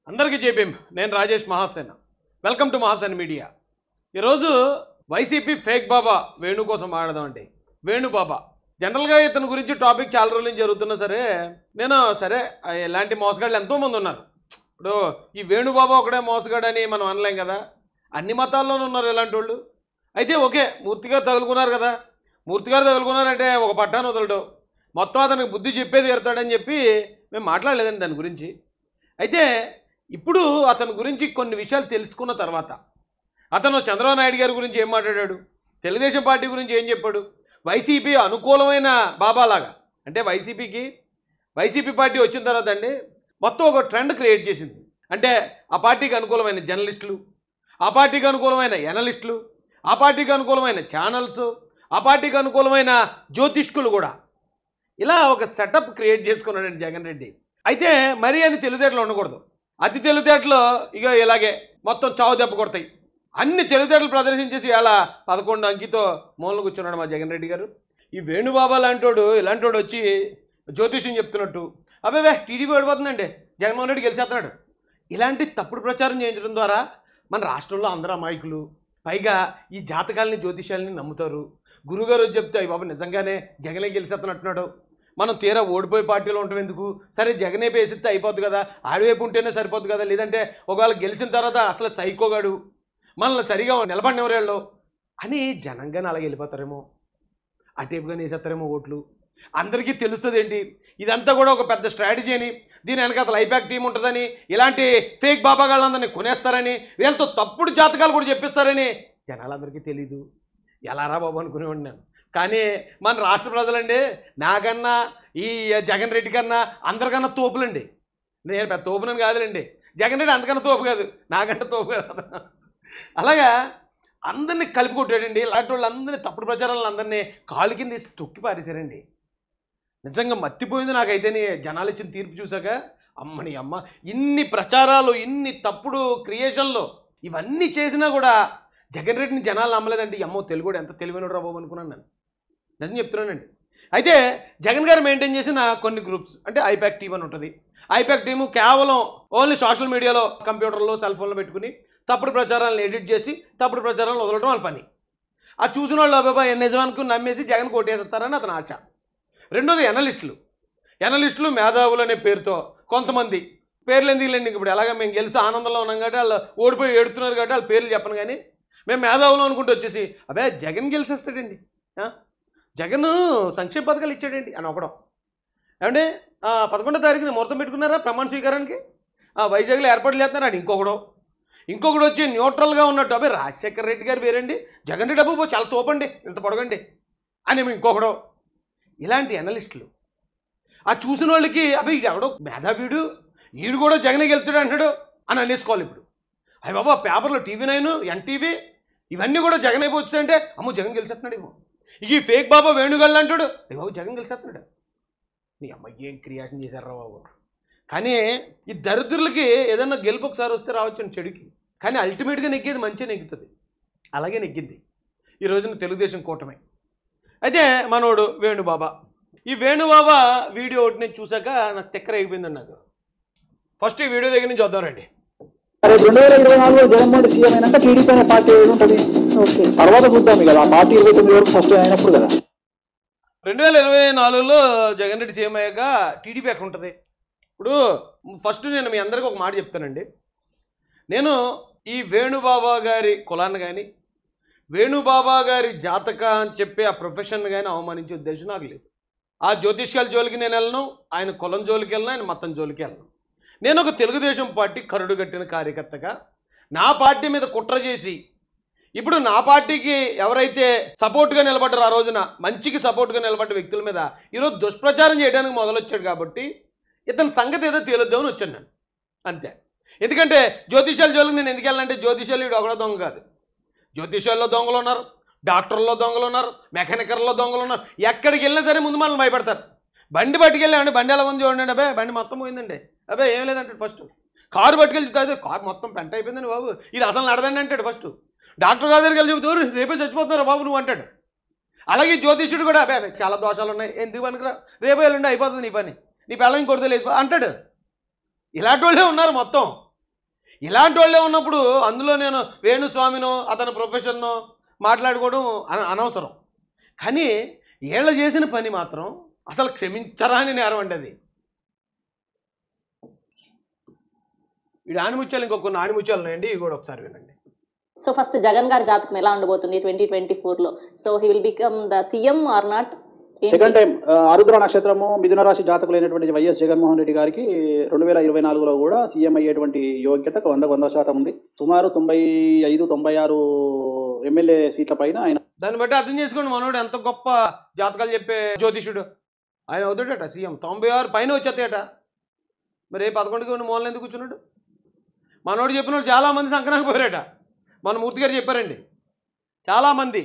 అందరికీ జేబీఎం నేను Rajesh Mahasena welcome to Mahasena media. ఈరోజు వైసీపీ ఫేక్ బాబా వేణు కోసం మాట్లాడదామండి। వేణు బాబా జనరల్గా ఇతని గురించి టాపిక్ చాలా రోజుల నుంచి జరుగుతున్నా సరే నేను ఇలాంటి మోసగాళ్ళు ఎంతోమంది ఉన్నారు। ఇప్పుడు ఈ వేణు బాబా ఒకడే మోసగాడని మనం అనలేం కదా, అన్ని మతాల్లోనూ ఉన్నారు ఇలాంటి వాళ్ళు। అయితే ఓకే, మూర్తిగారు తగులుకున్నారు కదా, మూర్తిగారు తగులుకున్నారంటే ఒక పట్టాను వదలడు, మొత్తం అతనికి బుద్ధి చెప్పేది ఎడతాడని చెప్పి మేము మాట్లాడలేదండి దాని గురించి। అయితే ఇప్పుడు అతని గురించి కొన్ని విషయాలు తెలుసుకున్న తర్వాత అతను చంద్రబాబు నాయుడు గారి గురించి ఏం మాట్లాడాడు, తెలుగుదేశం పార్టీ గురించి ఏం చెప్పాడు, వైసీపీ అనుకూలమైన బాబాలాగా అంటే వైసీపీ పార్టీ వచ్చిన తర్వాత అండి మొత్తం ఒక ట్రెండ్ క్రియేట్ చేసింది। అంటే ఆ పార్టీకి అనుకూలమైన జర్నలిస్టులు, ఆ పార్టీకి అనుకూలమైన ఎనలిస్టులు, ఆ పార్టీకి అనుకూలమైన ఛానల్స్, ఆ పార్టీకి అనుకూలమైన జ్యోతిష్కులు కూడా ఇలా ఒక సెటప్ క్రియేట్ చేసుకున్నాడండి జగన్ రెడ్డి। అయితే మరీ అని తెలివితేటలు ఉండకూడదు, అతి తెలివితేటలు ఇక ఇలాగే మొత్తం చావు దెబ్బ కొడతాయి। అన్ని తెలివితేటలు ప్రదర్శించేసి ఇలా 11 అంకితో మూలన కూర్చున్నాడు మా జగన్ రెడ్డి గారు। ఈ వేణుబాబా లాంటోడు ఇలాంటోడు వచ్చి జ్యోతిష్యం చెప్తున్నట్టు అబ్బాయి టీడీపీ ఓడిపోతుందండి, జగన్మోహన్ రెడ్డి గెలిచేస్తున్నాడు, ఇలాంటి తప్పుడు ప్రచారం చేయించడం ద్వారా మన రాష్ట్రంలో అందరూ అమాయకులు, పైగా ఈ జాతకాలని జ్యోతిష్యాలని నమ్ముతారు। గురుగారు వచ్చి చెప్తే అయ్యి బాబు నిజంగానే జగనే గెలిచేస్తున్నట్టున్నాడు, మనం తీరా ఓడిపోయే పార్టీలో ఉంటాం ఎందుకు, సరే జగనే పేసిస్తే అయిపోద్ది కదా, ఆడివైపు ఉంటేనే సరిపోద్ది కదా, లేదంటే ఒకవేళ గెలిచిన తర్వాత అసలు సైకోగాడు మనల్ని సరిగా నిలబడినెవరేళ్ళు అని జనంగానే అలాగే వెళ్ళిపోతారేమో, అటేపుగానే వేసేస్తారేమో ఓట్లు। అందరికీ తెలుస్తుంది ఏంటి ఇదంతా కూడా ఒక పెద్ద స్ట్రాటజీ అని, దీని వెనక లైబ్యాక్ టీం ఉంటుందని, ఇలాంటి ఫేక్ బాబాగాళ్ళందరినీ కొనేస్తారని, వీళ్ళతో తప్పుడు జాతకాలు కూడా చెప్పిస్తారని జనాలందరికీ తెలీదు। ఎలారా బాబు అనుకునేవాడిని నేను। కానీ మన రాష్ట్ర ప్రజలండి నాకన్నా ఈ జగన్ రెడ్డి కన్నా అందరికన్నా తోపులండి, నేను పెద్ద తోపునని కాదులేండి, జగన్ రెడ్డి అంతకన్నా తోపు కాదు, నాకంటే తోపు కాదు। అలాగా అందరినీ కలిపి కొట్టాడండి, ఇలాంటి వాళ్ళందరినీ తప్పుడు ప్రచారాలను అందరినీ కాలు కింద వేసి తొక్కి పారేశారండి। నిజంగా మత్తిపోయింది నాకైతేనే జనాలు ఇచ్చిన తీర్పు చూసాక, అమ్మని అమ్మ ఇన్ని ప్రచారాలు ఇన్ని తప్పుడు క్రియేషన్లు ఇవన్నీ చేసినా కూడా జగన్ రెడ్డిని జనాలు నమ్మలేదండి। అమ్మో తెలుగు ఎంత తెలివైనడు రా బాబు అనుకున్నాను నేను, నిజం చెప్తున్నానండి। అయితే జగన్ గారు మెయింటైన్ చేసిన కొన్ని గ్రూప్స్ అంటే ఐపాక్ టీమ్ అని ఉంటుంది, ఐపాక్ టీము కేవలం ఓన్లీ సోషల్ మీడియాలో కంప్యూటర్లో సెల్ ఫోన్లో పెట్టుకుని తప్పుడు ప్రచారాలను ఎడిట్ చేసి తప్పుడు ప్రచారాలను వదలడం వాళ్ళ పని। ఆ చూసిన వాళ్ళు అబ్బాయి నిజానికి నమ్మేసి జగన్ కోటేస్తారని అతని ఆశ। రెండోది ఎనలిస్టులు మేధావులు అనే పేరుతో కొంతమంది పేర్లు ఎందుకు లేండి, ఇప్పుడు ఎలాగ మేము గెలిచి ఆనందంలో ఉన్నాం కాబట్టి వాళ్ళు ఓడిపోయి ఏడుతున్నారు కాబట్టి వాళ్ళ పేర్లు చెప్పను, కానీ మేము మేధావులు అనుకుంటూ వచ్చేసి అబ్బాయి జగన్ గెలిచేస్తాడండి, జగన్ సంక్షేమ పథకాలు ఇచ్చాడండి అని ఒకడం। ఏమంటే 11వ తారీఖున ముహూర్తం పెట్టుకున్నారా ప్రమాణ స్వీకారానికి, వైజాగ్లో ఏర్పాట్లు చేస్తున్నాడు ఇంకొకడు వచ్చి న్యూట్రల్గా ఉన్నట్టు అబ్బాయి రాజశేఖర రెడ్డి గారు వేరండి, జగన్ రెడ్డి అబ్బు చాలా తోపండి ఇంత పొడగండి అని ఇంకొకడు। ఇలాంటి ఎనలిస్టులు ఆ చూసిన వాళ్ళకి అబ్బాయి ఎవడో మేధావీడు వీడు కూడా జగనే గెలుతాడు అంటాడు అని అనేసుకోవాలి। ఇప్పుడు అయ్యి బాబా పేపర్లో TV9 NTV ఇవన్నీ కూడా జగన్ అయిపోతుందంటే అమ్మో జగన్ గెలిచేస్తున్నాడు ఏమో, ఈ ఫేక్ బాబా వేణుగాళ్ళు అంటాడు అయ్యి బాబు జగన్ గెలిచేస్తున్నాడు, నీ అమ్మాయి ఏం క్రియేషన్ చేశారా బాబు। కానీ ఈ దరిద్రులకి ఏదన్నా గెలుపు ఒకసారి వస్తే రావచ్చు చెడుకి, కానీ అల్టిమేట్గా నెగ్గేది మంచిగా నెగ్గుతుంది, అలాగే నెగ్గింది ఈ రోజున తెలుగుదేశం కూటమి। అయితే మనోడు వేణుబాబా, ఈ వేణుబాబా వీడియో ఒకటి నేను చూసాక నాకు తెక్కర అయిపోయిందండి నాకు। ఫస్ట్ ఈ వీడియో దగ్గర నుంచి వద్దామండి। 2024 జగన్మోహన్ సీఎం అయినాక టీడీపీ అనే పార్టీ ఉంటుంది, తర్వాత చూద్దాం కదా, ఆ పార్టీ 29 వరకు ఫస్ట్ అయినప్పుడు కదా। 2024లో జగన్ రెడ్డి సీఎం అయ్యాక టీడీపీ ఎక్కడ ఉంటుంది? ఇప్పుడు ఫస్ట్ నేను మీ అందరికీ ఒక మాట చెప్తానండి, నేను ఈ వేణుబాబా గారి కులాన్ని కానీ వేణుబాబా గారి జాతక అని చెప్పి ఆ ప్రొఫెషన్ కానీ అవమానించే ఉద్దేశం నాకు లేదు। ఆ జ్యోతిష్యాల జోలికి నేను వెళ్ళను, ఆయన కులం జోలికి వెళ్ళను, ఆయన మతం జోలికి వెళ్ళను। నేను ఒక తెలుగుదేశం పార్టీ కరుడు కట్టిన కార్యకర్తగా నా పార్టీ మీద కుట్ర చేసి ఇప్పుడు నా పార్టీకి ఎవరైతే సపోర్ట్గా నిలబడ్డారో ఆ రోజున మంచికి సపోర్ట్గా నిలబడ్డ వ్యక్తుల మీద ఈరోజు దుష్ప్రచారం చేయడానికి మొదలొచ్చాడు కాబట్టి ఇతని సంగతి ఏదో తేలుద్దామని వచ్చాను నేను అంతే। ఎందుకంటే జ్యోతిష్యాల జోలికి నేను ఎందుకు వెళ్ళాలంటే జ్యోతిష్యాలు వీడు ఒకడో దొంగ కాదు, జ్యోతిష్యాల్లో దొంగలు ఉన్నారు, డాక్టర్లో దొంగలు ఉన్నారు, మెకానికర్లో దొంగలు ఉన్నారు, ఎక్కడికి వెళ్ళినా సరే ముందు మనల్ని భయపడతారు। బండి పట్టుకెళ్ళామండి, బండి ఎలా ఉంది చూడండి, అబ్బాయి బండి మొత్తం పోయిందండి, అబ్బాయి ఏం లేదంటాడు ఫస్ట్, కారు పట్టుకెళ్తే కారు మొత్తం పెంట అయిపోయిందండి బాబు, ఇది అసలు నడదండి అంటాడు ఫస్ట్, డాక్టర్ గారి దగ్గరికి వెళ్ళి చెబుతారు రేపే చచ్చిపోతున్నారు బాబు నువ్వు అంటాడు। అలాగే జ్యోతిష్యుడు కూడా అబ్బాయి చాలా దోషాలు ఉన్నాయి ఎందుకు పనికిరా, రేపే వెళ్ళండి అయిపోతుంది నీ పని, నీ పిల్లలు ఇంకొడితే లేచిపో అంటాడు। ఇలాంటి వాళ్ళే ఉన్నారు మొత్తం। ఇలాంటి వాళ్ళే ఉన్నప్పుడు అందులో నేను వేణుస్వామినో అతని ప్రొఫెషన్నో మాట్లాడుకోవడం అనవసరం. కానీ వీళ్ళు చేసిన పని మాత్రం అసలు క్షమించరాని నేరం అండి అది. ఈ ఆణిముత్యాలు ఇంకొక కొన్ని ఆణిముత్యాలు ఉన్నాయండి, ఇవి కూడా ఒకసారి వినండి. సో ఫస్ట్ జగన్ గారి జాతకం ఎలా ఉండబోతుంది 2024లో? So he will become the CM or not? Second time ఆరుద్ర నక్షత్రము మిథున రాశి జాతకులైనటువంటి వైఎస్ జగన్మోహన్ రెడ్డి గారికి 2024లో కూడా సీఎం అయ్యేటువంటి యోగ్యత 100% ఉంది. సుమారు 95-96 ఎమ్మెల్యే సీట్ల పైన ఆయన. దాన్ని బట్టి అర్థం చేసుకోండి మనోడు ఎంత గొప్ప జాతకాలు చెప్పే జ్యోతిషుడు. ఆయన అవుతాడట సీఎం, 96 పైన వచ్చేస్తాయట. మరి 11కి మూలన ఎందుకు కూర్చున్నాడు? మనోడు చెప్పిన వాళ్ళు చాలామంది సంక్రాంతి పోయారట. మన మూర్తి గారు చెప్పారండి చాలామంది.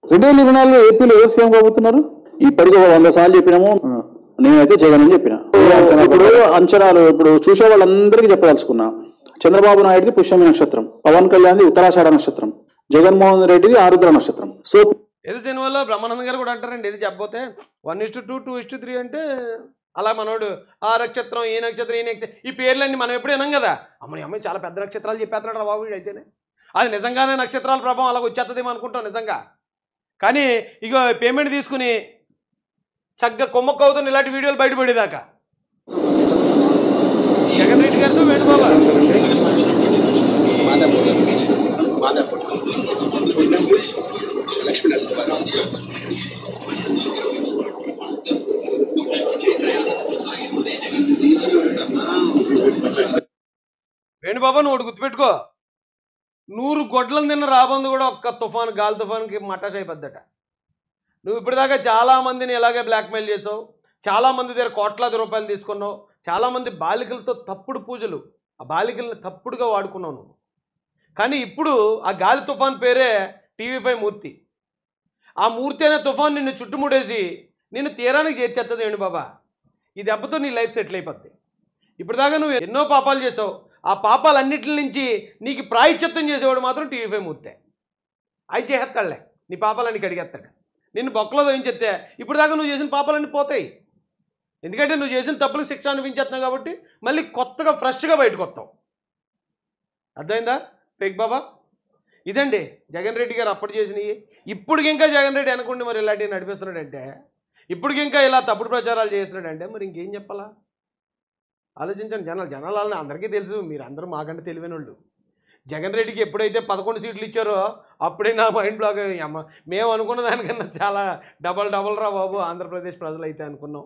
2024లో ఏపీలో ఎవరు సీఎం కాబోతున్నారు? ఇప్పటికీ 100 సార్లు చెప్పినాము, నేనైతే జగన్ అని చెప్పిన. ఇప్పుడు అంచనాలు ఇప్పుడు చూసే వాళ్ళందరికీ చెప్పదలుచుకున్నా. చంద్రబాబు నాయుడుది పుష్యమి నక్షత్రం, పవన్ కళ్యాణ్ది ఉత్తరాషాఢ నక్షత్రం, జగన్మోహన్ రెడ్డిది ఆరుద్ర నక్షత్రం. సో ఏదో సినిమాలో బ్రహ్మానంద గారు కూడా అంటారండి, ఇది చెప్పబోతే 1:2, 2:3 అంటే అలా మనోడు ఆ నక్షత్రం ఈ నక్షత్రం ఈ నక్షత్రం ఈ పేర్లన్నీ మనం ఎప్పుడు వినాం కదా. అమ్మాయి చాలా పెద్ద నక్షత్రాలు చెప్పేస్తున్నాడు రా బాబు అయితేనే. అది నిజంగానే నక్షత్రాల ప్రభావం అలాగ వచ్చేస్తుందేమో అనుకుంటాం నిజంగా. కానీ ఇక పేమెంట్ తీసుకుని చక్కగా కొమ్మక్క అవుతున్న ఇలాంటి వీడియోలు బయటపడేదాకా జగన్ రెడ్డి గారితో వేణుబాబా వేణుబాబా నువ్వు ఒకటి గుర్తుపెట్టుకో, 100 గొడ్లను తిన్న రాబందు కూడా ఒక్క తుఫాను గాలి తుఫాన్కి మటాష్ అయిపోద్దట. నువ్వు ఇప్పటిదాకా చాలామందిని ఇలాగే బ్లాక్మెయిల్ చేసావు, చాలామంది దగ్గర కోట్లాది రూపాయలు తీసుకున్నావు, చాలామంది బాలికలతో తప్పుడు పూజలు, ఆ బాలికలను తప్పుడుగా వాడుకున్నావు నువ్వు. కానీ ఇప్పుడు ఆ గాలి తుఫాన్ పేరే టీవీపై మూర్తి. ఆ మూర్తి అనే తుఫాన్ నిన్ను చుట్టుముడేసి నిన్ను తీరానికి చేర్చేస్తుంది వేణుబాబా. ఈ దెబ్బతో నీ లైఫ్ సెటిల్ అయిపోద్ది. ఇప్పటిదాకా నువ్వు ఎన్నో పాపాలు చేసావు, ఆ పాపాలన్నిటి నుంచి నీకు ప్రాయశ్చిత్తం చేసేవాడు మాత్రం టీవీపై మూర్తే. అవి చేసేస్తాడులే, నీ పాపాలన్నీ కడిగేస్తాడు, నిన్ను బొక్కలో దోయించేస్తే ఇప్పుడు దాకా నువ్వు చేసిన పాపాలన్నీ పోతాయి. ఎందుకంటే నువ్వు చేసిన తప్పులకు శిక్ష అనిపించేస్తున్నావు కాబట్టి మళ్ళీ కొత్తగా ఫ్రెష్గా బయటకు వస్తావు. అర్థమైందా ఫేక్ బాబా? ఇదండి జగన్ రెడ్డి గారు అప్పుడు చేసినవి. ఇప్పటికి ఇంకా జగన్ రెడ్డి అనుకోండి మరి ఇలాంటివి నడిపిస్తున్నాడంటే, ఇప్పటికి ఇంకా ఇలా తప్పుడు ప్రచారాలు చేస్తున్నాడంటే మరి ఇంకేం చెప్పాలా? ఆలోచించండి. జనాలు అందరికీ తెలుసు, మీరు అందరూ మాకంటే తెలివైన వాళ్ళు. జగన్ రెడ్డికి ఎప్పుడైతే 11 సీట్లు ఇచ్చారో అప్పుడే నా మైండ్ బ్లాక్ అయ్యి, అమ్మ మేము అనుకున్న దానికన్నా చాలా డబల్ రా బాబు ఆంధ్రప్రదేశ్ ప్రజలు అయితే అనుకున్నాం.